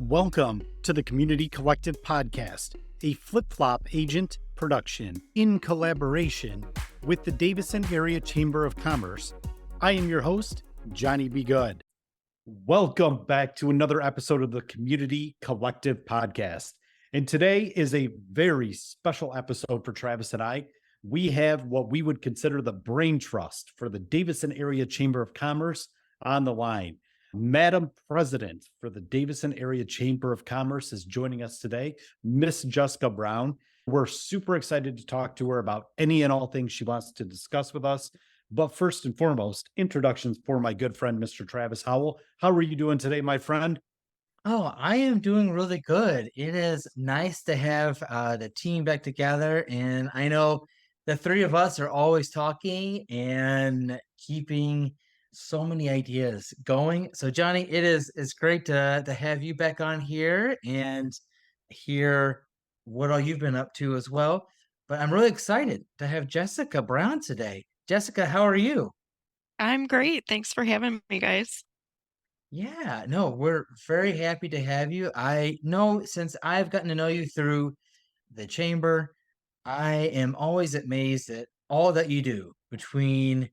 Welcome to the Community Collective Podcast, a flip-flop agent production in collaboration with the Davison Area Chamber of Commerce. I am your host, Johnny B. Good. Welcome back to another episode of the Community Collective Podcast. And today is a very special episode for Travis and I. We have what we would consider the brain trust for the Davison Area Chamber of Commerce on the line. Madam President for the Davison Area Chamber of Commerce is joining us today, Miss Jessica Brown. We're super excited to talk to her about any and all things she wants to discuss with us. But first and foremost, introductions for my good friend, Mr. Travis Howell. How are you doing today, my friend? Oh, I am doing really good. It is nice to have the team back together. And I know the three of us are always talking and keeping so many ideas going. So, Johnny, it's great to have you back on here and hear what all you've been up to as well. But I'm really excited to have Jessica Brown today. Jessica, how are you? I'm great. Thanks for having me, guys. Yeah, no, we're very happy to have you. I know since I've gotten to know you through the chamber, I am always amazed at all that you do between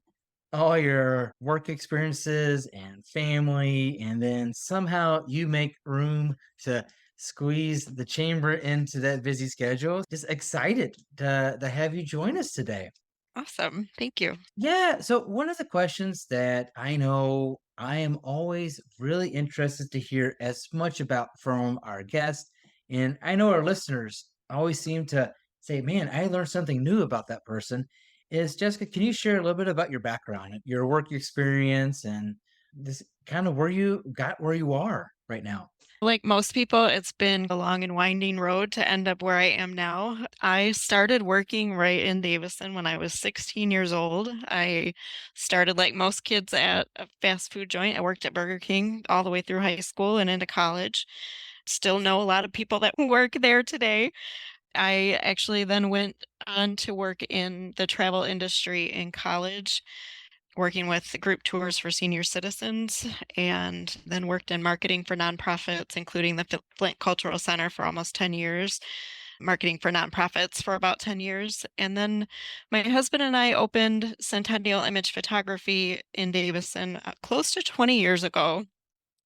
all your work experiences and family, and then somehow you make room to squeeze the chamber into that busy schedule. Just excited to have you join us today. Awesome. Thank you. Yeah. So, one of the questions that I know I am always really interested to hear as much about from our guests, and I know our listeners always seem to say, man, I learned something new about that person. Is Jessica, can you share a little bit about your background, your work experience, and this kind of where you got where you are right now? Like most people, it's been a long and winding road to end up where I am now. I started working right in Davison when I was 16 years old. I started like most kids at a fast food joint. I worked at Burger King all the way through high school and into college. Still know a lot of people that work there today. I actually then went on to work in the travel industry in college, working with group tours for senior citizens, and then worked in marketing for nonprofits, including the Flint Cultural Center for almost 10 years, marketing for nonprofits for about 10 years. And then my husband and I opened Centennial Image Photography in Davison close to 20 years ago.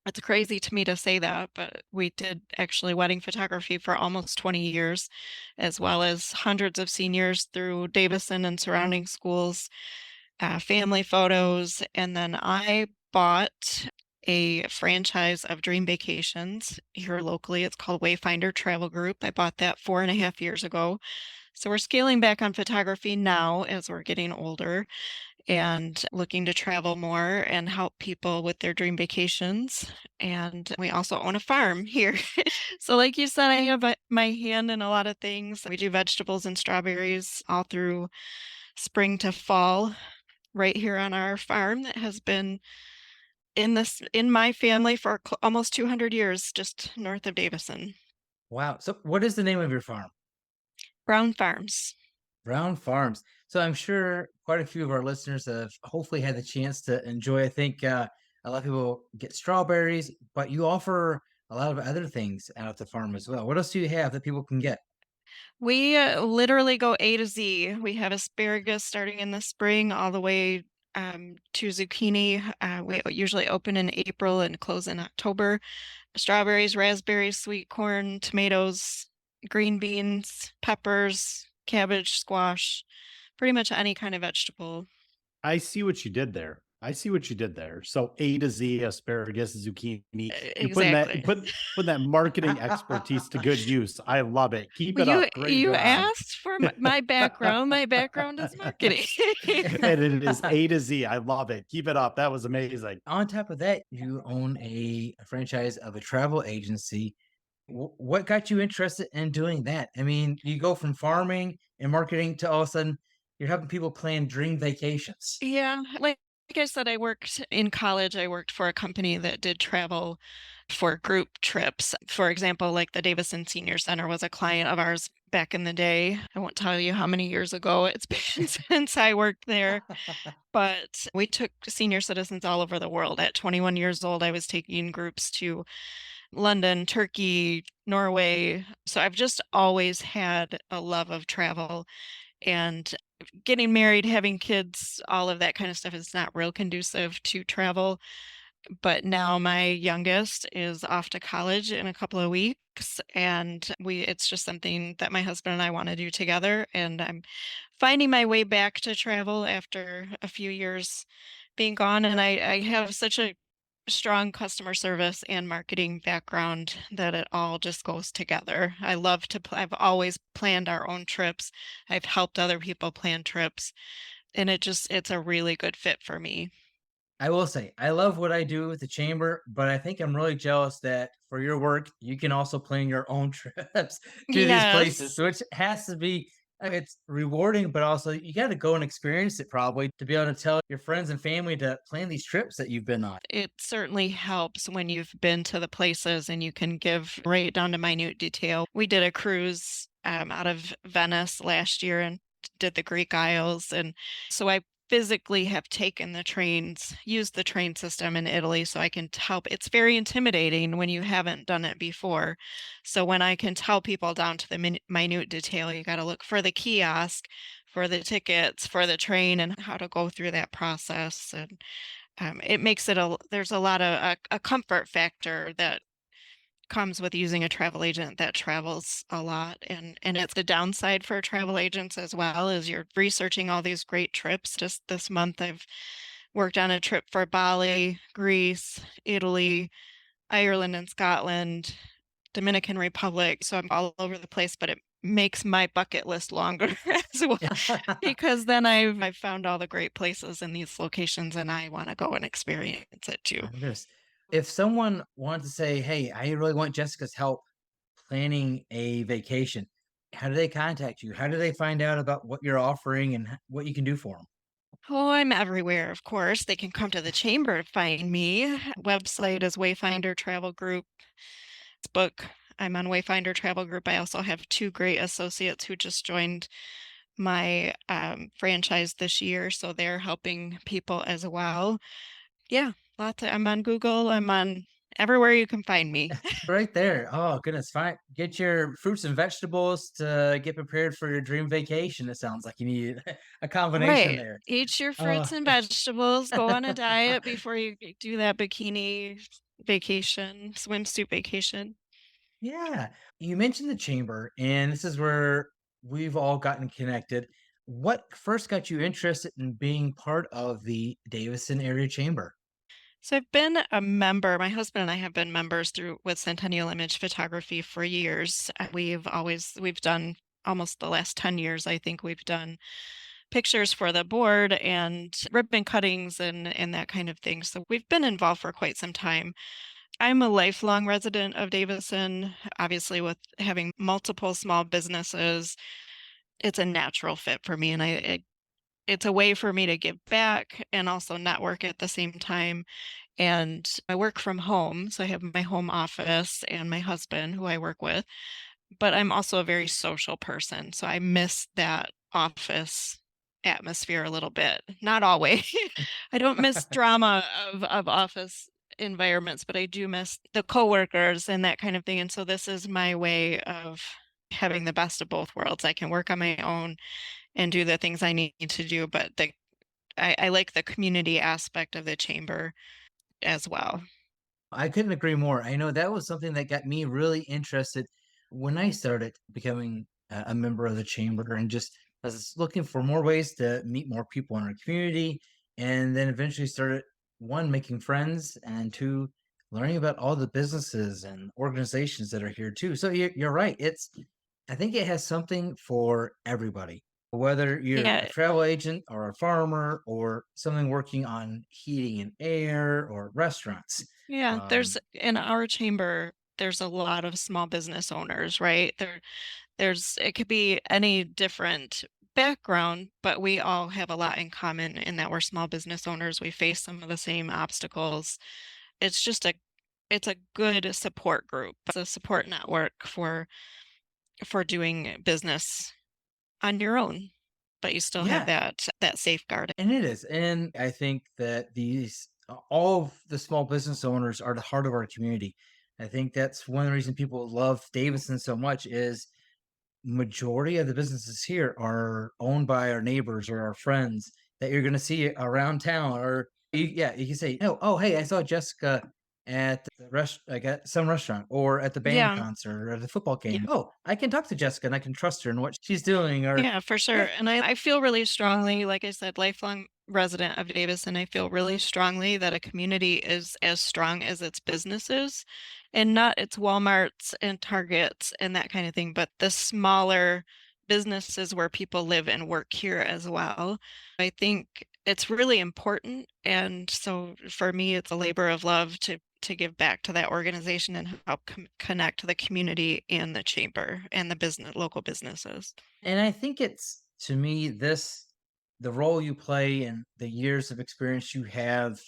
It's crazy to me to say that, but we did actually wedding photography for almost 20 years, as well as hundreds of seniors through Davison and surrounding schools, family photos. And then I bought a franchise of Dream Vacations here locally. It's called Wayfinder Travel Group. I bought that 4.5 years ago. So we're scaling back on photography now as we're getting older and looking to travel more and help people with their dream vacations. And we also own a farm here. So, like you said, I have my hand in a lot of things. We do vegetables and strawberries all through spring to fall right here on our farm that has been in my family for almost 200 years, just north of Davison. Wow. So, what is the name of your farm? Brown Farms. Brown Farms. So I'm sure quite a few of our listeners have hopefully had the chance to enjoy. I think a lot of people get strawberries, but you offer a lot of other things out at the farm as well. What else do you have that people can get? We literally go A to Z. We have asparagus starting in the spring all the way to zucchini. We usually open in April and close in October. Strawberries, raspberries, sweet corn, tomatoes, green beans, peppers, cabbage, squash, pretty much any kind of vegetable. I see what you did there. I see what you did there. So A to Z, asparagus, zucchini. You're putting that Exactly. putting that marketing expertise to good use. I love it. Keep Well, it you up. Great you job. asked for my background. My background is marketing. And it is A to Z. I love it. Keep it up. That was amazing. On top of that, you own a franchise of a travel agency. What got you interested in doing that? I mean, you go from farming and marketing to all of a sudden you're helping people plan dream vacations. Yeah, like I said, I worked in college. I worked for a company that did travel for group trips. For example, like the Davison Senior Center was a client of ours back in the day. I won't tell you how many years ago it's been since I worked there, but we took senior citizens all over the world. At 21 years old, I was taking groups to London, Turkey, Norway. So I've just always had a love of travel, and getting married, having kids, all of that kind of stuff is not real conducive to travel. But now my youngest is off to college in a couple of weeks, and it's just something that my husband and I want to do together. And I'm finding my way back to travel after a few years being gone. And I have such a strong customer service and marketing background that it all just goes together. I love to, I've always planned our own trips. I've helped other people plan trips, and it's a really good fit for me. I will say, I love what I do with the chamber, but I think I'm really jealous that for your work, you can also plan your own trips to these places, Yes. which has to be, I mean, it's rewarding, but also you got to go and experience it probably to be able to tell your friends and family to plan these trips that you've been on. It certainly helps when you've been to the places and you can give right down to minute detail. We did a cruise out of Venice last year and did the Greek Isles. And so I physically have taken the trains, used the train system in Italy so I can help. It's very intimidating when you haven't done it before. So when I can tell people down to the minute detail, you got to look for the kiosk, for the tickets, for the train, and how to go through that process. And it makes it there's a lot of a comfort factor that comes with using a travel agent that travels a lot, and it's the downside for travel agents as well, is you're researching all these great trips. Just this month I've worked on a trip for Bali, Greece, Italy, Ireland and Scotland, Dominican Republic, so I'm all over the place, but it makes my bucket list longer as well, because then I've found all the great places in these locations, and I wanna go and experience it too. I'm just, if someone wanted to say, "Hey, I really want Jessica's help planning a vacation," how do they contact you? How do they find out about what you're offering and what you can do for them? Oh, I'm everywhere, of course. They can come to the chamber to find me. Website is Wayfinder Travel Group. It's book. I'm on Wayfinder Travel Group. I also have 2 great associates who just joined my, franchise this year, so they're helping people as well. Yeah, lots of I'm on Google, I'm on everywhere you can find me. Right there. Oh, goodness. Fine. Get your fruits and vegetables to get prepared for your dream vacation. It sounds like you need a combination Right. there. Eat your Oh, fruits and vegetables, go on a diet before you do that bikini vacation, swimsuit vacation. yeah. You mentioned the chamber, and this is where we've all gotten connected. What first got you interested in being part of the Davison Area Chamber? So I've been a member. My husband and I have been members through with Centennial Image Photography for years. We've done almost the last 10 years, I think we've done pictures for the board and ribbon cuttings and that kind of thing. So we've been involved for quite some time. I'm a lifelong resident of Davison, obviously with having multiple small businesses. It's a natural fit for me, and it's a way for me to give back and also network at the same time. And I work from home, so I have my home office and my husband who I work with, but I'm also a very social person, so I miss that office atmosphere a little bit. Not always. I don't miss drama of office environments, but I do miss the coworkers and that kind of thing. And so this is my way of having the best of both worlds. I can work on my own and do the things I need to do, but I like the community aspect of the chamber as well. I couldn't agree more. I know that was something that got me really interested when I started becoming a member of the chamber, and just I was looking for more ways to meet more people in our community, and then eventually started, one, making friends, and two, learning about all the businesses and organizations that are here too. So you're right. I think it has something for everybody, whether you're a Yeah, travel agent or a farmer or someone working on heating and air or restaurants. yeah, Um, there's in our chamber, there's a lot of small business owners, right? There's it could be any different background, but we all have a lot in common in that we're small business owners. We face some of the same obstacles. It's just it's a good support group. It's a support network for doing business on your own, but you still have yeah, that safeguard. and it is. And I think that all of the small business owners are the heart of our community. I think that's one of the reasons people love Davidson so much is majority of the businesses here are owned by our neighbors or our friends that you're going to see around town. Or you can say, oh, hey, I saw Jessica at the like at some restaurant or at the band Yeah. concert or the football Yeah. game. Oh, I can talk to Jessica and I can trust her and what she's doing. Or Yeah, for sure. yeah, And I feel really strongly, like I said, lifelong resident of Davis, and I feel really strongly that a community is as strong as its businesses and not its Walmarts and Targets and that kind of thing, but the smaller businesses where people live and work here as well. I think it's really important. And so for me, it's a labor of love to give back to that organization and help connect the community and the chamber and the business local businesses. and I think it's, to me, the role you play and the years of experience you have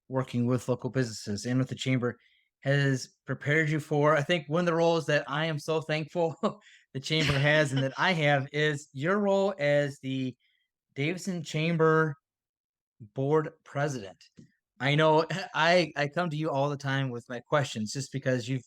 working with local businesses and with the chamber has prepared you for, I think, one of the roles that I am so thankful the chamber has and that I have is your role as the Davison Chamber board president. I know I come to you all the time with my questions just because you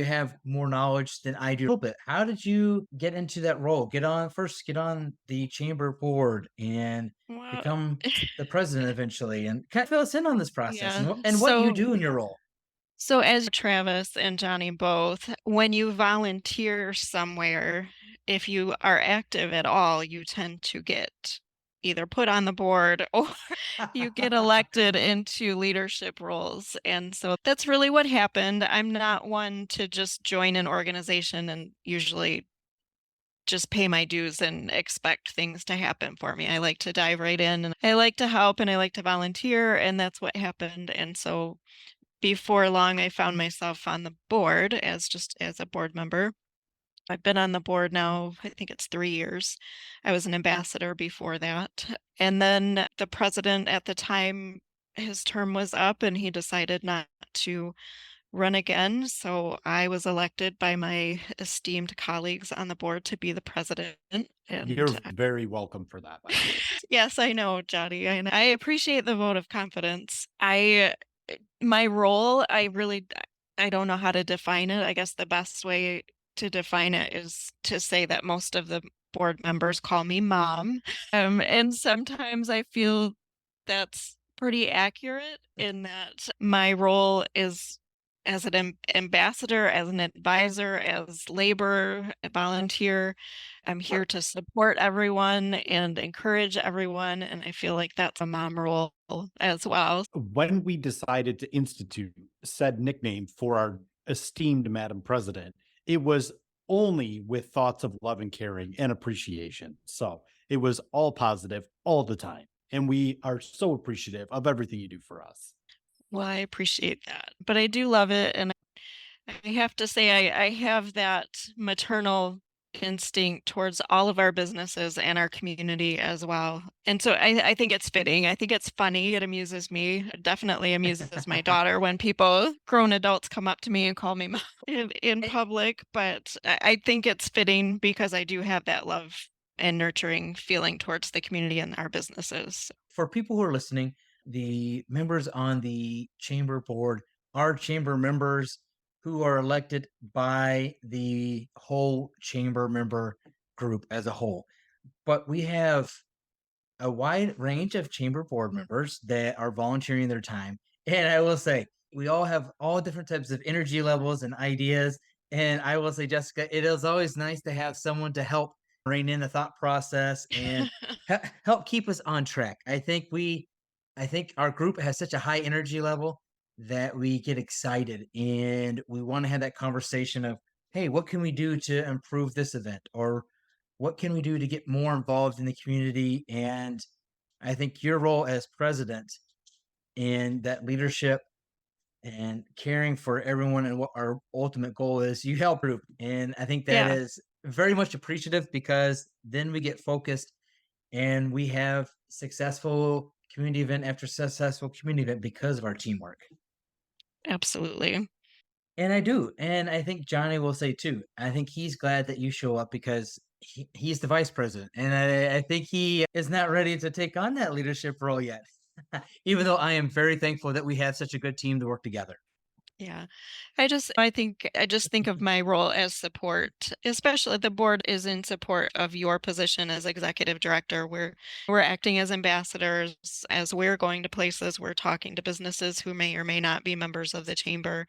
have more knowledge than I do a little bit. How did you get into that role? Get on the chamber board and Well, become the president eventually, and kind of fill us in on this process yeah. and what you do in your role. So as Travis and Johnny both, when you volunteer somewhere, if you are active at all, you tend to get either put on the board or you get elected into leadership roles. And so that's really what happened. I'm not one to just join an organization and usually just pay my dues and expect things to happen for me. I like to dive right in and I like to help and I like to volunteer, and that's what happened. And so before long, I found myself on the board as a board member. I've been on the board now, I think it's 3 years. I was an ambassador before that. And then the president at the time, his term was up and he decided not to run again. So I was elected by my esteemed colleagues on the board to be the president. You're And very welcome for that, by the way. yes, I know, Johnny. And I appreciate the vote of confidence. My role, I don't know how to define it. I guess the best way to define it is to say that most of the board members call me mom. And sometimes I feel that's pretty accurate in that my role is as an ambassador, as an advisor, as labor, a volunteer. I'm here to support everyone and encourage everyone. And I feel like that's a mom role as well. When we decided to institute said nickname for our esteemed Madam President, it was only with thoughts of love and caring and appreciation. So it was all positive all the time. And we are so appreciative of everything you do for us. Well, I appreciate that. But I do love it. And I have to say, I have that maternal instinct towards all of our businesses and our community as well. And so I think it's fitting. I think it's funny. It amuses me. It definitely amuses my daughter when people, grown adults, come up to me and call me mom in public. But I think it's fitting because I do have that love and nurturing feeling towards the community and our businesses. For people who are listening, the members on the chamber board are chamber members who are elected by the whole chamber member group as a whole. But we have a wide range of chamber board members that are volunteering their time. And I will say, we all have all different types of energy levels and ideas. And I will say, Jessica, it is always nice to have someone to help rein in the thought process and help keep us on track. I think our group has such a high energy level that we get excited and we want to have that conversation of, hey, what can we do to improve this event? Or what can we do to get more involved in the community? And I think your role as president and that leadership and caring for everyone and what our ultimate goal is, you help group. And I think that Yeah. is very much appreciative because then we get focused and we have successful community event after successful community event because of our teamwork. Absolutely. And I do. And I think Johnny will say too. I think he's glad that you show up because he's the vice president. And I think he is not ready to take on that leadership role yet, even though I am very thankful that we have such a good team to work together. Yeah. I just think of my role as support, especially the board is in support of your position as executive director. We're acting as ambassadors as we're going to places, we're talking to businesses who may or may not be members of the chamber.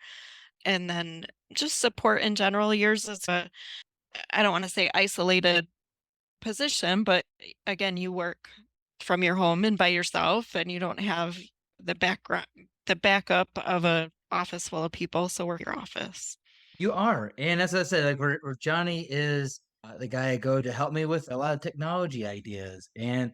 And then just support in general. Yours is I don't want to say isolated position, but again, you work from your home and by yourself, and you don't have the backup of a office full of people. So we're your office. You are. And as I said, like where Johnny is the guy I go to help me with a lot of technology ideas. And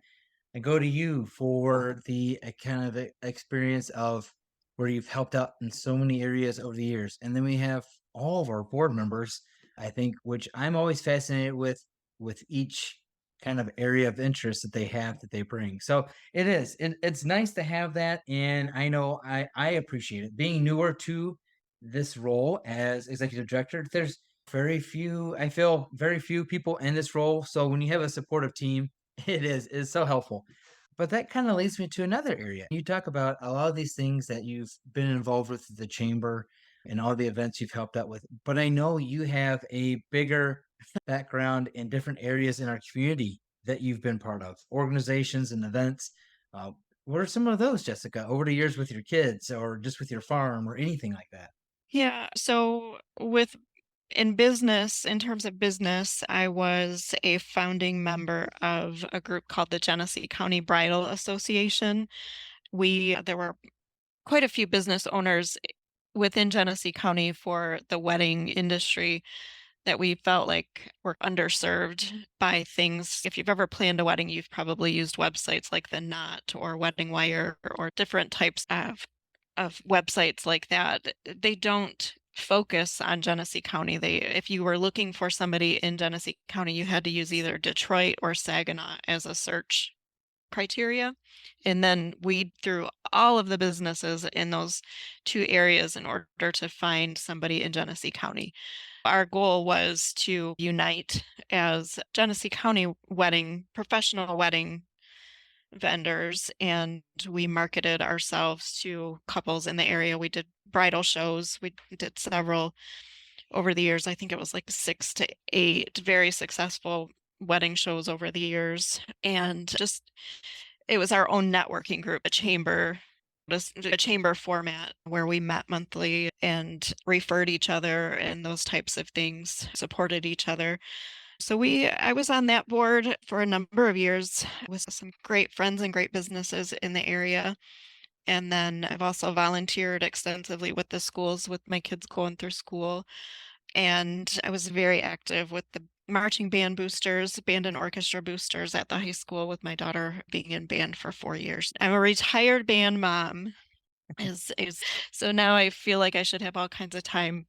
I go to you for the kind of experience of where you've helped out in so many areas over the years. And then we have all of our board members, I think, which I'm always fascinated with each kind of area of interest that they have that they bring. So it's nice to have that. And I know I appreciate it. Being newer to this role as executive director, there's very few, I feel very few people in this role. So when you have a supportive team, it's so helpful. But that kind of leads me to another area. You talk about a lot of these things that you've been involved with the chamber and all the events you've helped out with. But I know you have a bigger background in different areas in our community that you've been part of, organizations and events. Uh, what are some of those, Jessica, over the years with your kids or just with your farm or anything like that? Yeah. So with in business, in terms of business, I was a founding member of a group called the Genesee County Bridal Association. There were quite a few business owners within Genesee County for the wedding industry that we felt like were underserved by things. If you've ever planned a wedding, you've probably used websites like The Knot or Wedding Wire or different types of websites like that. They don't focus on Genesee County. If you were looking for somebody in Genesee County, you had to use either Detroit or Saginaw as a search criteria, and then weed through all of the businesses in those two areas in order to find somebody in Genesee County. Our goal was to unite as Genesee County professional wedding vendors, and we marketed ourselves to couples in the area. We did bridal shows. We did several over the years. I think it was like 6 to 8 very successful wedding shows over the years. And just it was our own networking group, a chamber format where we met monthly and referred each other and those types of things, supported each other. I was on that board for a number of years with some great friends and great businesses in the area. And then I've also volunteered extensively with the schools with my kids going through school. And I was very active with the marching band boosters, band and orchestra boosters at the high school with my daughter being in band for 4 years. I'm a retired band mom. Is so now I feel like I should have all kinds of time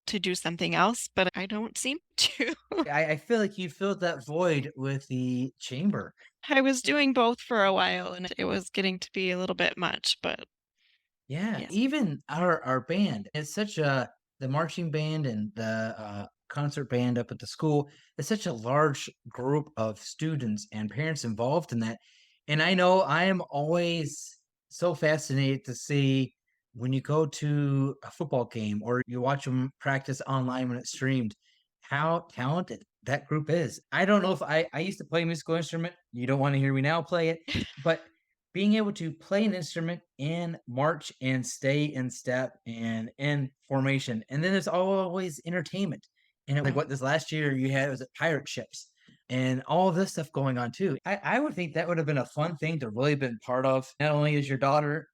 to do something else, but I don't seem to. I feel like you filled that void with the chamber. I was doing both for a while and it was getting to be a little bit much, but Yeah, yes. even our band, it's such a the marching band and the concert band up at the school. It's such a large group of students and parents involved in that. And I know I am always so fascinated to see when you go to a football game or you watch them practice online when it's streamed, how talented that group is. I don't know if I used to play a musical instrument. You don't want to hear me now play it, but being able to play an instrument and march and stay in step and in formation. And then there's always entertainment. And like Yeah. what this last year you had was pirate ships and all of this stuff going on too. I would think that would have been a fun thing to really been part of. Not only is your daughter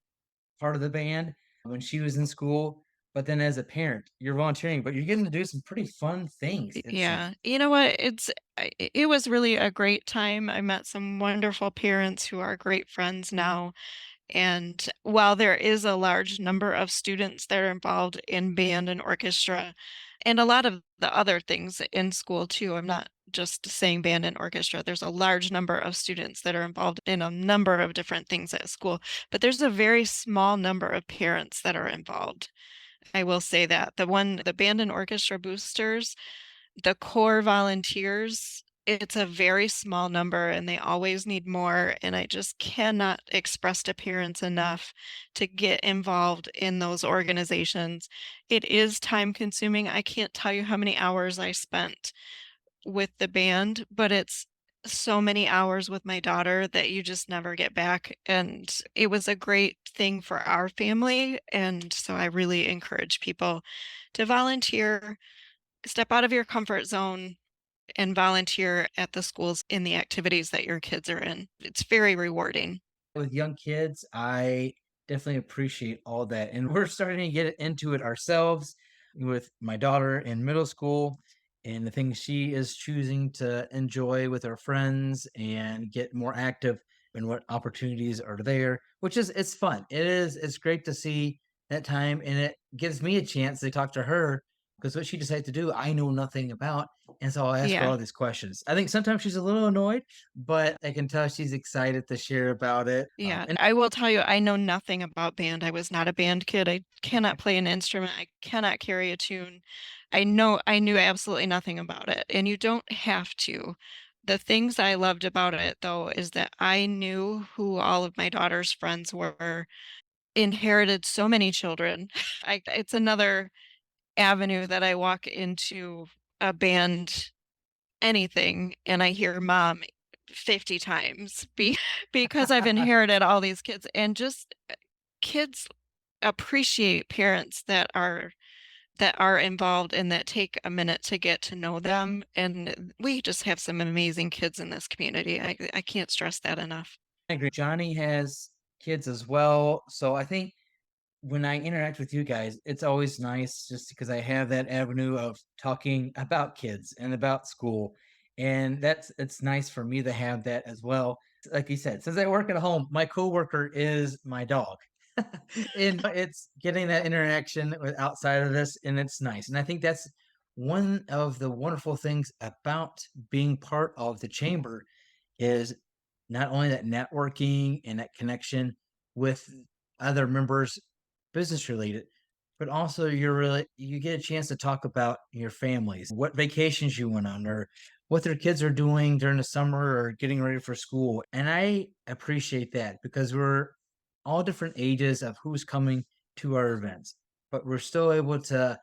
part of the band when she was in school, but then as a parent, you're volunteering, but you're getting to do some pretty fun things, it seems. Yeah. You know what? It was really a great time. I met some wonderful parents who are great friends now. And while there is a large number of students that are involved in band and orchestra and a lot of the other things in school too, I'm not just saying band and orchestra. There's a large number of students that are involved in a number of different things at school, but there's a very small number of parents that are involved. I will say that the band and orchestra boosters, the core volunteers It's a very small number and they always need more, and I just cannot express to parents enough to get involved in those organizations. It is time consuming. I can't tell you how many hours I spent with the band, but it's so many hours with my daughter that you just never get back, and it was a great thing for our family, and so I really encourage people to volunteer, step out of your comfort zone, and volunteer at the schools in the activities that your kids are in. It's very rewarding. With young kids, I definitely appreciate all that. And we're starting to get into it ourselves with my daughter in middle school and the things she is choosing to enjoy with her friends and get more active and what opportunities are there, which is it's fun. It's great to see that time and it gives me a chance to talk to her because what she decided to do, I know nothing about. And so I'll ask her Yeah. all these questions. I think sometimes she's a little annoyed, but I can tell she's excited to share about it. Yeah, And I will tell you, I know nothing about band. I was not a band kid. I cannot play an instrument. I cannot carry a tune. I knew absolutely nothing about it, and you don't have to. The things I loved about it, though, is that I knew who all of my daughter's friends were, inherited so many children. It's another avenue that I walk into a band, anything, and I hear mom 50 times because I've inherited all these kids, and just kids appreciate parents that are involved and that take a minute to get to know them, and we just have some amazing kids in this community. I can't stress that enough. I agree. Johnny has kids as well. So I think when I interact with you guys, it's always nice just because I have that avenue of talking about kids and about school. And it's nice for me to have that as well. Like you said, since I work at home, my coworker is my dog. And it's getting that interaction with outside of this, and it's nice. And I think that's one of the wonderful things about being part of the chamber is not only that networking and that connection with other members, business related, but also you get a chance to talk about your families, what vacations you went on, or what their kids are doing during the summer or getting ready for school. And I appreciate that because we're all different ages of who's coming to our events, but we're still able to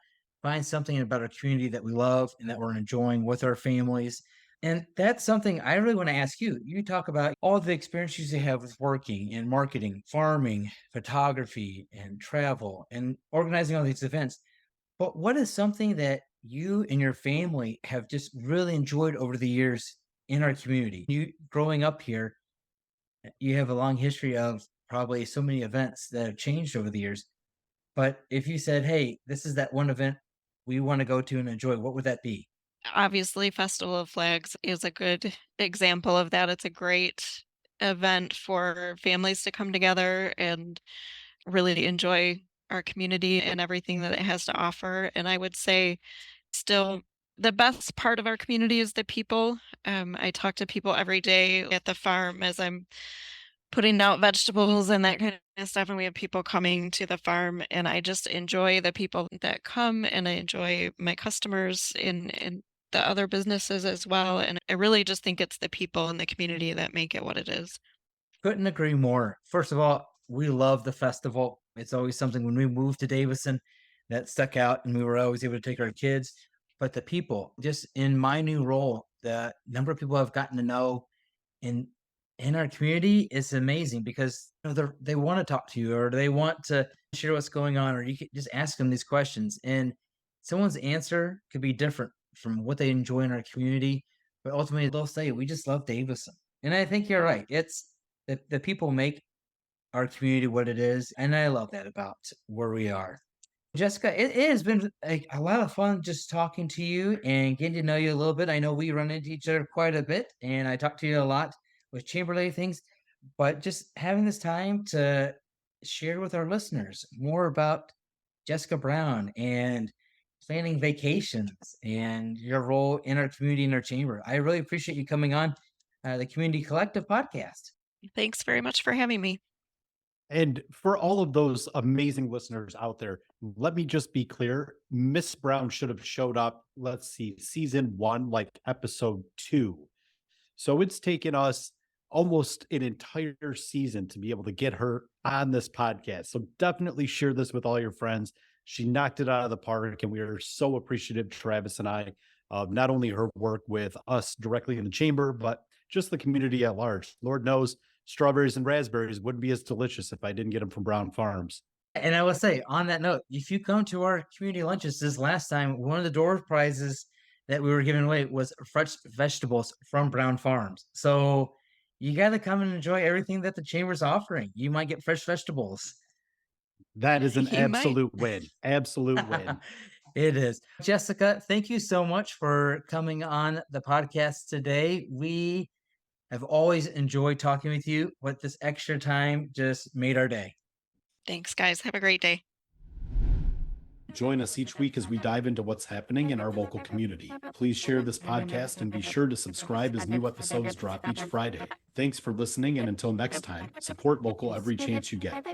find something about our community that we love and that we're enjoying with our families. And that's something I really want to ask you. You talk about all the experiences you have with working in marketing, farming, photography, and travel, and organizing all these events. But what is something that you and your family have just really enjoyed over the years in our community? You growing up here, you have a long history of probably so many events that have changed over the years. But if you said, hey, this is that one event we want to go to and enjoy, what would that be? Obviously, Festival of Flags is a good example of that. It's a great event for families to come together and really enjoy our community and everything that it has to offer. And I would say still the best part of our community is the people. I talk to people every day at the farm as I'm putting out vegetables and that kind of stuff. And we have people coming to the farm, and I just enjoy the people that come, and I enjoy my customers in the other businesses as well. And I really just think it's the people in the community that make it what it is. Couldn't agree more. First of all, we love the festival. It's always something when we moved to Davison that stuck out, and we were always able to take our kids. But the people, just in my new role, the number of people I've gotten to know in our community is amazing because they want to talk to you or they want to share what's going on, or you can just ask them these questions, and someone's answer could be different from what they enjoy in our community. But ultimately, they'll say, "We just love Davison," and I think you're right. It's the people make our community what it is, and I love that about where we are. Jessica, it has been a lot of fun just talking to you and getting to know you a little bit. I know we run into each other quite a bit, and I talk to you a lot with chamberlain things, but just having this time to share with our listeners more about Jessica Brown and planning vacations and your role in our community in our chamber. I really appreciate you coming on the Community Collective podcast. Thanks very much for having me. And for all of those amazing listeners out there, let me just be clear. Miss Brown should have showed up, let's see, season one, like episode two. So it's taken us almost an entire season to be able to get her on this podcast. So definitely share this with all your friends. She knocked it out of the park, and we are so appreciative, Travis and I, of not only her work with us directly in the chamber, but just the community at large. Lord knows strawberries and raspberries wouldn't be as delicious if I didn't get them from Brown Farms. And I will say, on that note, if you come to our community lunches this last time, one of the door prizes that we were giving away was fresh vegetables from Brown Farms. So you got to come and enjoy everything that the chamber's offering. You might get fresh vegetables. That is an He might. absolute win. Absolute win. It is. Jessica, thank you so much for coming on the podcast today. We have always enjoyed talking with you, but this extra time just made our day. Thanks, guys. Have a great day. Join us each week as we dive into what's happening in our local community. Please share this podcast and be sure to subscribe as new episodes drop each Friday. Thanks for listening, and until next time, support local every chance you get.